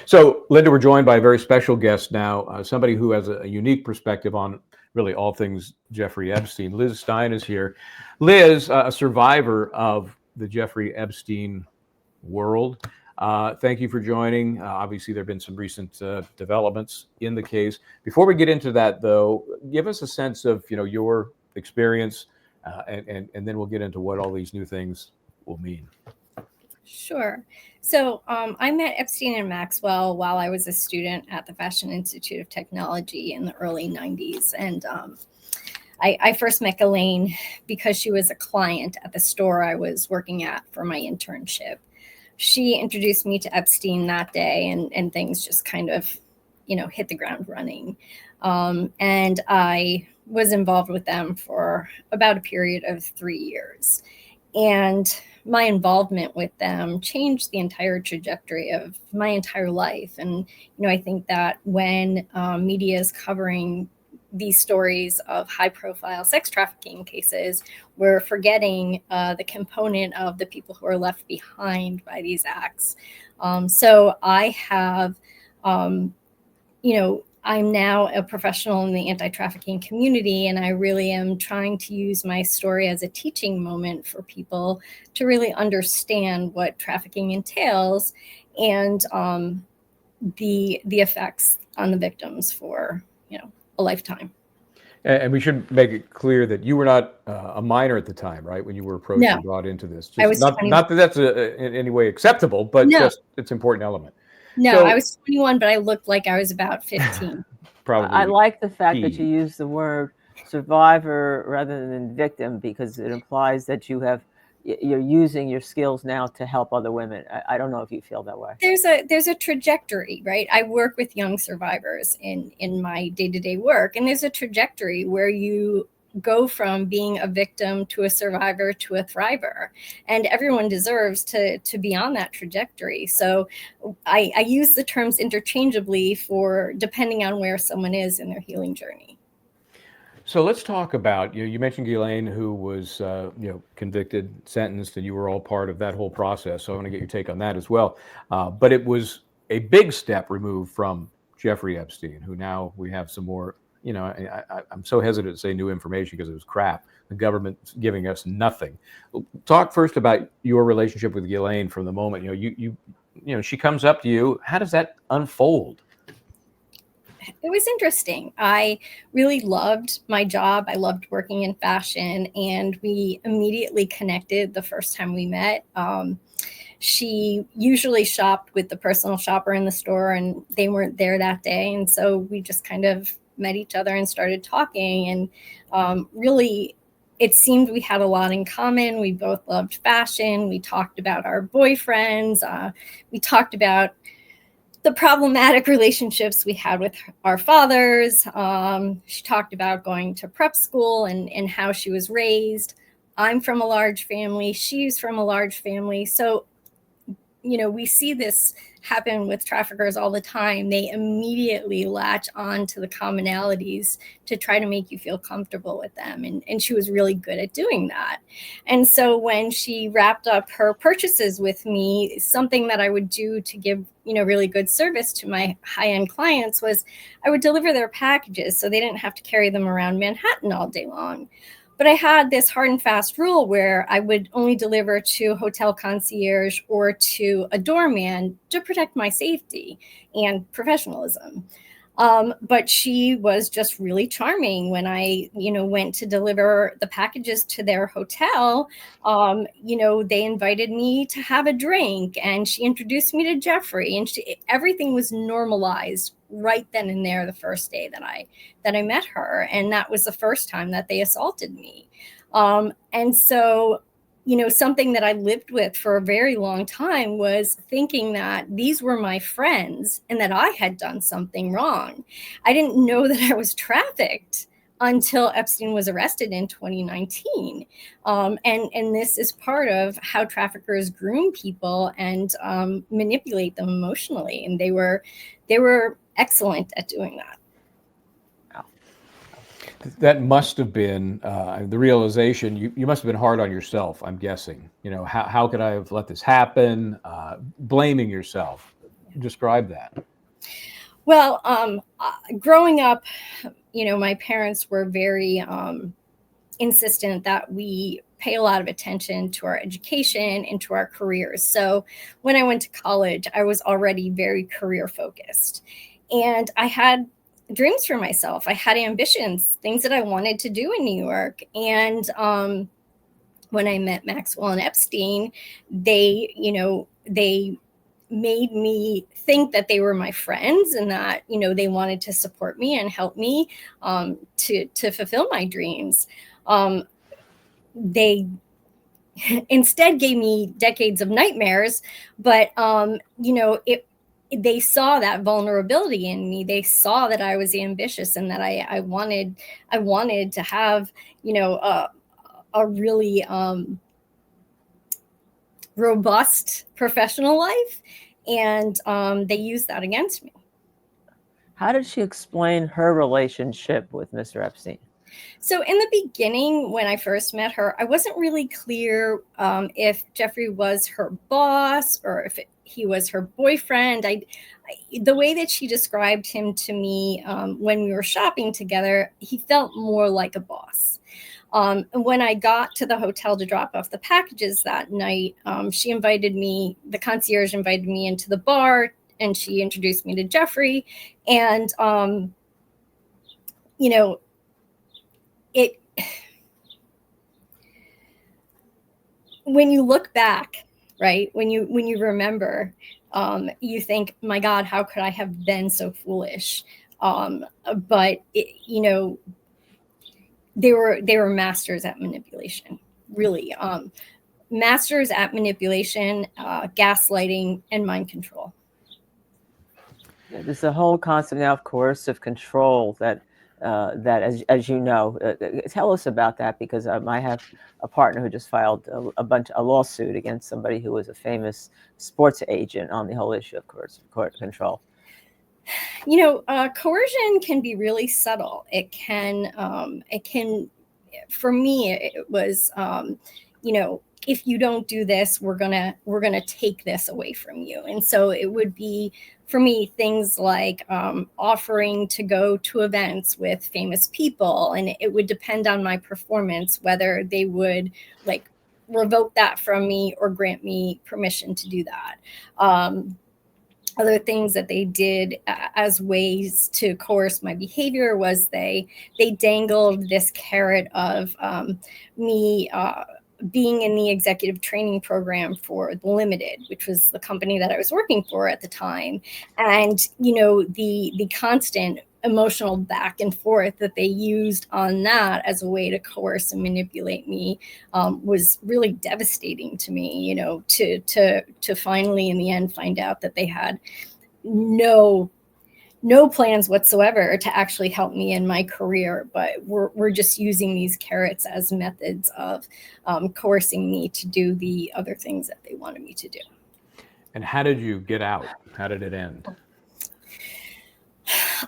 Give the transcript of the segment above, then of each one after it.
So, Linda, we're joined by a very special guest now, somebody who has a unique perspective on really all things Jeffrey Epstein. Liz Stein is here. Liz, a survivor of the Jeffrey Epstein world. Thank you for joining. Obviously, there have been some recent developments in the case. Before we get into that, though, give us a sense of your experience, and then we'll get into what all these new things will mean. Sure. So I met Epstein and Maxwell while I was a student at the Fashion Institute of Technology in the early 90s. And I first met Ghislaine because she was a client at the store I was working at for my internship. She introduced me to Epstein that day, and things just kind of, hit the ground running. And I was involved with them for about a period of 3 years. And my involvement with them changed the entire trajectory of my entire life. And, I think that when media is covering these stories of high profile sex trafficking cases, we're forgetting the component of the people who are left behind by these acts. So I have, I'm now a professional in the anti-trafficking community, and I really am trying to use my story as a teaching moment for people to really understand what trafficking entails and the effects on the victims for, a lifetime. And we should make it clear that you were not a minor at the time, right? When you were approached and brought into this. I was not that that's in any way acceptable, but just it's an important element. No, I was 21, but I looked like I was about 15. Probably. I like the fact that you use the word survivor rather than victim, because it implies that you're using your skills now to help other women. I don't know if you feel that way. There's a trajectory, right? I work with young survivors in my day-to-day work, and there's a trajectory where you go from being a victim to a survivor to a thriver, and everyone deserves to be on that trajectory. So I use the terms interchangeably for depending on where someone is in their healing journey. So let's talk about, you mentioned Ghislaine, who was convicted, sentenced, and you were all part of that whole process. So I want to get your take on that as well. But it was a big step removed from Jeffrey Epstein, who now we have some more. I'm so hesitant to say new information because it was crap. The government's giving us nothing. Talk first about your relationship with Ghislaine from the moment, she comes up to you. How does that unfold? It was interesting. I really loved my job. I loved working in fashion, and we immediately connected the first time we met. She usually shopped with the personal shopper in the store, and they weren't there that day. And so we just kind of met each other and started talking, and really it seemed we had a lot in common. We both loved fashion. We talked about our boyfriends. We talked about the problematic relationships we had with our fathers. She talked about going to prep school and how she was raised. I'm from a large family. She's from a large family. So we see this happen with traffickers all the time. They immediately latch on to the commonalities to try to make you feel comfortable with them. And she was really good at doing that. And so when she wrapped up her purchases with me, something that I would do to give, really good service to my high-end clients was I would deliver their packages so they didn't have to carry them around Manhattan all day long. But I had this hard and fast rule where I would only deliver to hotel concierge or to a doorman to protect my safety and professionalism. But she was just really charming when I, went to deliver the packages to their hotel. They invited me to have a drink, and she introduced me to Jeffrey, and everything was normalized right then and there the first day that I met her. And that was the first time that they assaulted me. And so, something that I lived with for a very long time was thinking that these were my friends and that I had done something wrong. I didn't know that I was trafficked until Epstein was arrested in 2019. And this is part of how traffickers groom people and manipulate them emotionally. And they were excellent at doing that. That must have been the realization. You must have been hard on yourself, I'm guessing. How could I have let this happen? Blaming yourself. describe that? Well, growing up, my parents were very insistent that we pay a lot of attention to our education and to our careers. So when I went to college, I was already very career focused. And I had dreams for myself. I had ambitions, things that I wanted to do in New York. And when I met Maxwell and Epstein, they made me think that they were my friends and that, they wanted to support me and help me to fulfill my dreams. They instead gave me decades of nightmares, but they saw that vulnerability in me. They saw that I was ambitious and that I wanted to have, a really robust professional life, and they used that against me. How did she explain her relationship with Mr. Epstein? So in the beginning, when I first met her, I wasn't really clear if Jeffrey was her boss or if he was her boyfriend. The way that she described him to me when we were shopping together, he felt more like a boss. And when I got to the hotel to drop off the packages that night, the concierge invited me into the bar, and she introduced me to Jeffrey. And, when you look back, right, when you remember, you think, my God, how could I have been so foolish? But they were masters at manipulation, really. Masters at manipulation, gaslighting, and mind control. There's a whole concept now of coercive control that as you know, tell us about that, because I have a partner who just filed a lawsuit against somebody who was a famous sports agent on the whole issue of coercive control. Coercion can be really subtle. It can, for me, it was, if you don't do this, we're gonna take this away from you. And so it would be, for me, things like offering to go to events with famous people, and it would depend on my performance whether they would revoke that from me or grant me permission to do that. Other things that they did as ways to coerce my behavior was they dangled this carrot of me being in the executive training program for The Limited, which was the company that I was working for at the time. And, the constant emotional back and forth that they used on that as a way to coerce and manipulate me was really devastating to me, to finally in the end find out that they had no plans whatsoever to actually help me in my career, but we're just using these carrots as methods of coercing me to do the other things that they wanted me to do. And how did you get out? How did it end?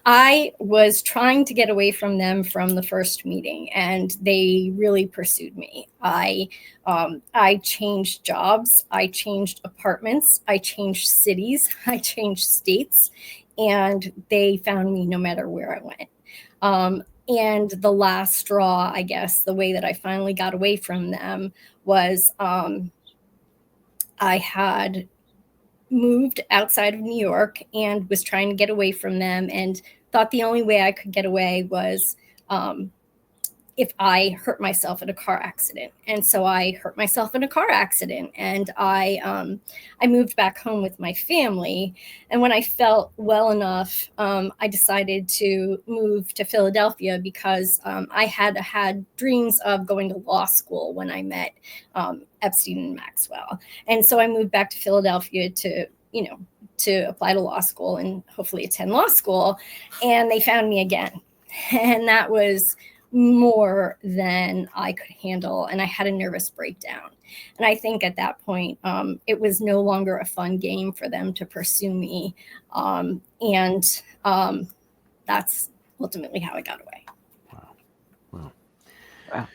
I was trying to get away from them from the first meeting, and they really pursued me. I changed jobs, I changed apartments, I changed cities, I changed states, and they found me no matter where I went. And the last straw, I guess, the way that I finally got away from them was I had moved outside of New York and was trying to get away from them, and thought the only way I could get away was if I hurt myself in a car accident. And so I hurt myself in a car accident, and I moved back home with my family. And when I felt well enough, I decided to move to Philadelphia because I had dreams of going to law school when I met Epstein and Maxwell. And so I moved back to Philadelphia to apply to law school and hopefully attend law school. And they found me again. And that was more than I could handle. And I had a nervous breakdown. And I think at that point, it was no longer a fun game for them to pursue me. And that's ultimately how I got away. Wow. Wow.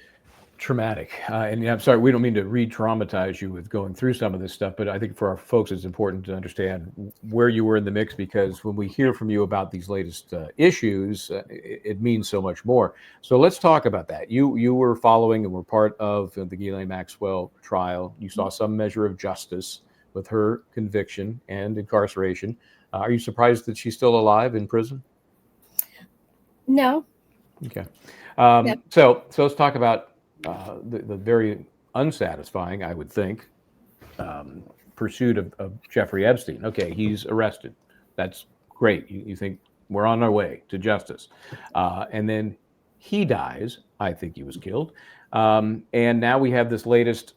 traumatic. And I'm sorry, we don't mean to re-traumatize you with going through some of this stuff, but I think for our folks, it's important to understand where you were in the mix, because when we hear from you about these latest issues, it means so much more. So let's talk about that. You were following and were part of the Ghislaine Maxwell trial. You saw some measure of justice with her conviction and incarceration. Are you surprised that she's still alive in prison? No. Okay. No. So let's talk about the very unsatisfying, I would think, pursuit of Jeffrey Epstein. Okay, he's arrested. That's great. You think we're on our way to justice. And then he dies. I think he was killed. And now we have this latest,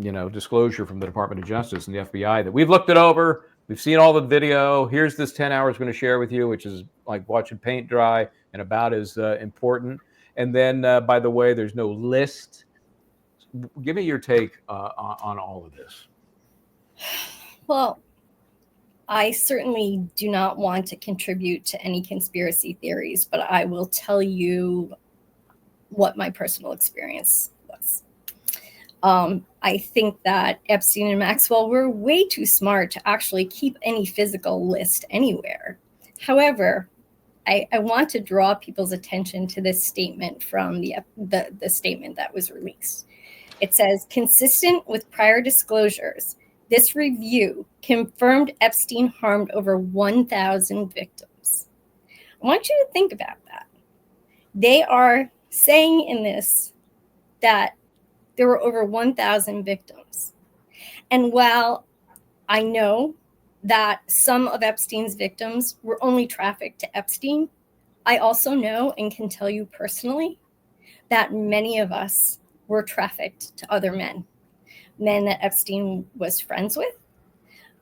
disclosure from the Department of Justice and the FBI that we've looked it over. We've seen all the video. Here's this 10 hours we're going to share with you, which is like watching paint dry and about as important. And then, by the way, there's no list. Give me your take on all of this. Well, I certainly do not want to contribute to any conspiracy theories, but I will tell you what my personal experience was. I think that Epstein and Maxwell were way too smart to actually keep any physical list anywhere. However, I want to draw people's attention to this statement from the statement that was released. It says, consistent with prior disclosures, this review confirmed Epstein harmed over 1,000 victims. I want you to think about that. They are saying in this that there were over 1,000 victims. And while I know that some of Epstein's victims were only trafficked to Epstein, I also know and can tell you personally that many of us were trafficked to other men that Epstein was friends with.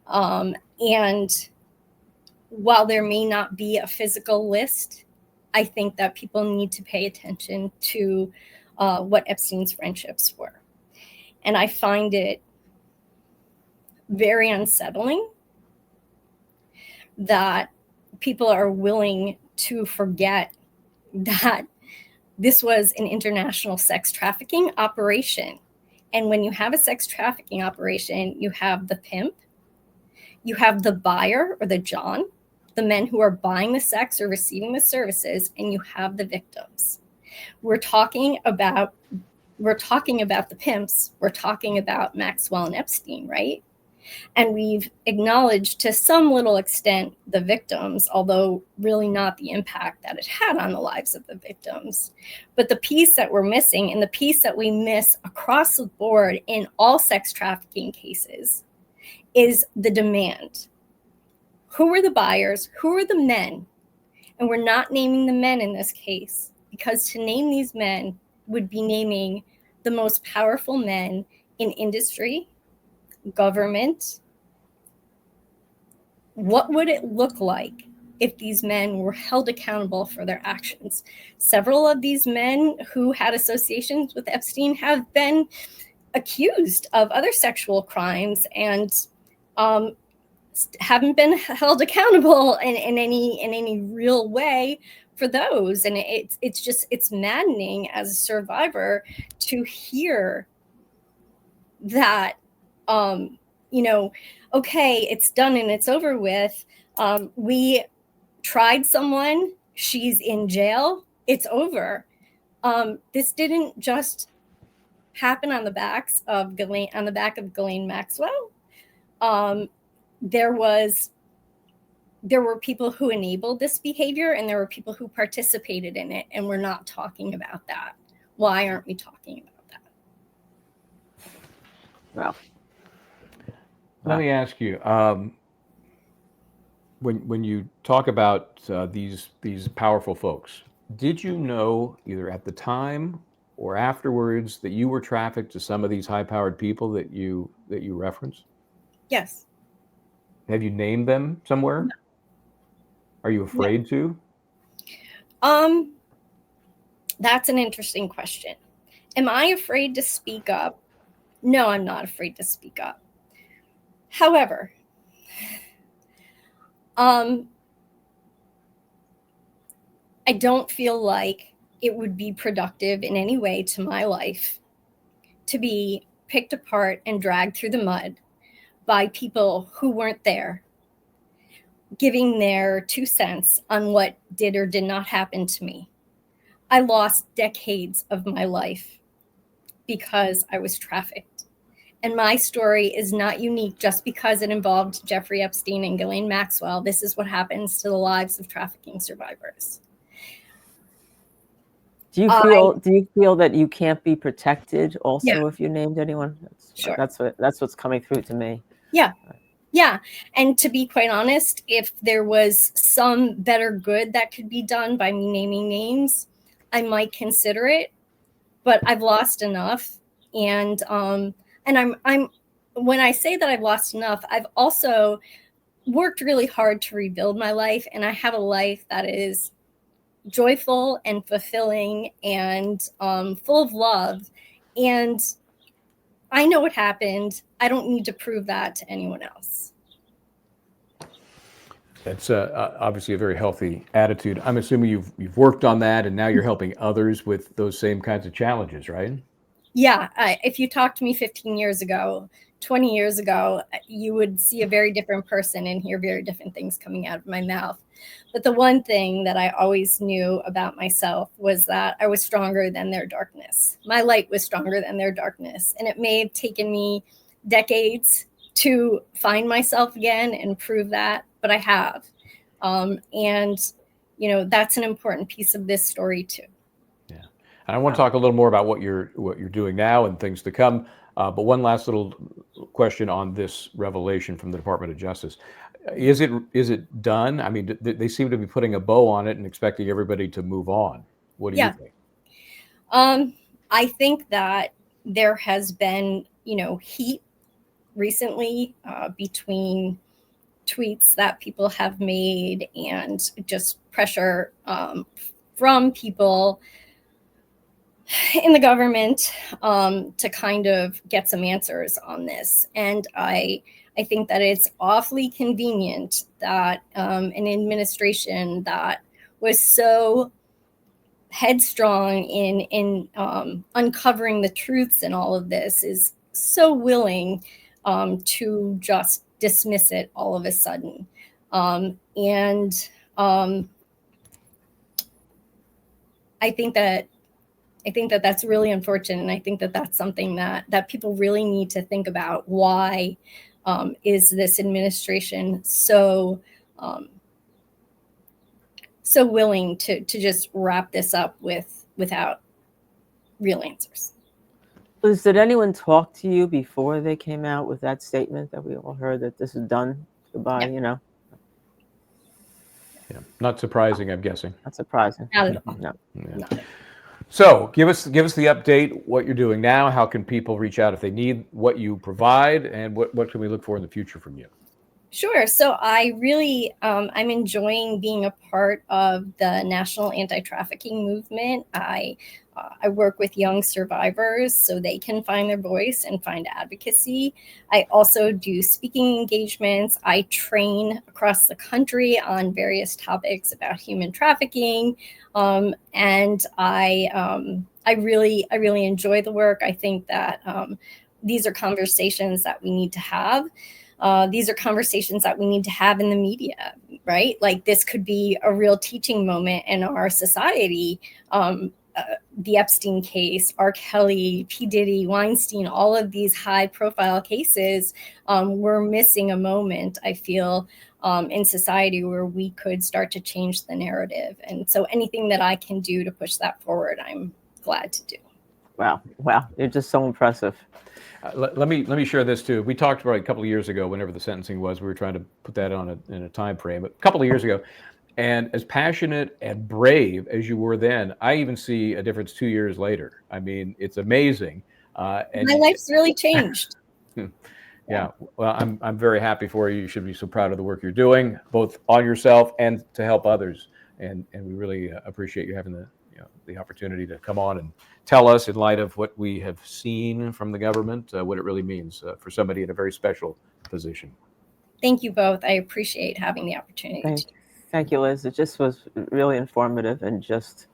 And while there may not be a physical list, I think that people need to pay attention to what Epstein's friendships were. And I find it very unsettling that people are willing to forget that this was an international sex trafficking operation. And when you have a sex trafficking operation, you have the pimp, you have the buyer or the John, the men who are buying the sex or receiving the services, and you have the victims. We're talking about the pimps, we're talking about Maxwell and Epstein, right? And we've acknowledged to some little extent the victims, although really not the impact that it had on the lives of the victims. But the piece that we're missing, and the piece that we miss across the board in all sex trafficking cases, is the demand. Who are the buyers? Who are the men? And we're not naming the men in this case, because to name these men would be naming the most powerful men in industry, government. What would it look like if these men were held accountable for their actions? Several of these men who had associations with Epstein have been accused of other sexual crimes and haven't been held accountable in any real way for those. And it's maddening as a survivor to hear that, okay, it's done and it's over with. We tried someone, she's in jail, it's over. This didn't just happen on the back of Ghislaine Maxwell. There were people who enabled this behavior, and there were people who participated in it, and we're not talking about that. Why aren't we talking about that? Well, let me ask you, when you talk about these powerful folks, did you know either at the time or afterwards that you were trafficked to some of these high-powered people that you referenced? Yes. Have you named them somewhere? No. Are you afraid to? That's an interesting question. Am I afraid to speak up? No, I'm not afraid to speak up. However, I don't feel like it would be productive in any way to my life to be picked apart and dragged through the mud by people who weren't there, giving their 2 cents on what did or did not happen to me. I lost decades of my life because I was trafficked. And my story is not unique just because it involved Jeffrey Epstein and Ghislaine Maxwell. This is what happens to the lives of trafficking survivors. Do you feel that you can't be protected also if you named anyone? Sure. That's what's coming through to me. Yeah. Yeah. And to be quite honest, if there was some better good that could be done by me naming names, I might consider it, but I've lost enough. And I'm when I say that I've lost enough, I've also worked really hard to rebuild my life. And I have a life that is joyful and fulfilling and full of love. And I know what happened. I don't need to prove that to anyone else. That's obviously a very healthy attitude. I'm assuming you've worked on that, and now you're helping others with those same kinds of challenges, right? Yeah. If you talked to me 15 years ago, 20 years ago, you would see a very different person and hear very different things coming out of my mouth. But the one thing that I always knew about myself was that I was stronger than their darkness. My light was stronger than their darkness. And it may have taken me decades to find myself again and prove that, but I have. And, that's an important piece of this story too. Yeah. And I want to talk a little more about what you're doing now and things to come. But one last little question on this revelation from the Department of Justice. Is it done? I mean, they seem to be putting a bow on it and expecting everybody to move on. What do you think? I think that there has been, heat recently between tweets that people have made and just pressure from people in the government to kind of get some answers on this. And I think that it's awfully convenient that an administration that was so headstrong in uncovering the truths in all of this is so willing to just dismiss it all of a sudden. I think that that's really unfortunate. And I think that that's something that people really need to think about. Why is this administration so willing to just wrap this up without real answers? Liz, did anyone talk to you before they came out with that statement that we all heard that this is done? Goodbye, Yeah. Yeah. Not surprising, I'm guessing. Not surprising. Not at all. No. Yeah. No. So give us the update, what you're doing now. How can people reach out if they need what you provide, and what can we look for in the future from you? Sure. So I really, I'm enjoying being a part of the national anti-trafficking movement. I work with young survivors so they can find their voice and find advocacy. I also do speaking engagements. I train across the country on various topics about human trafficking. And I really enjoy the work. I think that these are conversations that we need to have. These are conversations that we need to have in the media, right? Like this could be a real teaching moment in our society. The Epstein case, R. Kelly, P. Diddy, Weinstein, all of these high profile cases, we're missing a moment, I feel, in society where we could start to change the narrative. And so anything that I can do to push that forward, I'm glad to do. Wow. You're just so impressive. Let me share this too. We talked about a couple of years ago, whenever the sentencing was, we were trying to put that in a time frame, but a couple of years ago. And as passionate and brave as you were then, I even see a difference 2 years later. I mean, it's amazing. And my life's really changed. Yeah. Well, I'm very happy for you. You should be so proud of the work you're doing, both on yourself and to help others. And we really appreciate you having the opportunity to come on and tell us, in light of what we have seen from the government, what it really means for somebody in a very special position. Thank you both. I appreciate having the opportunity. Thank you, Liz. It just was really informative and just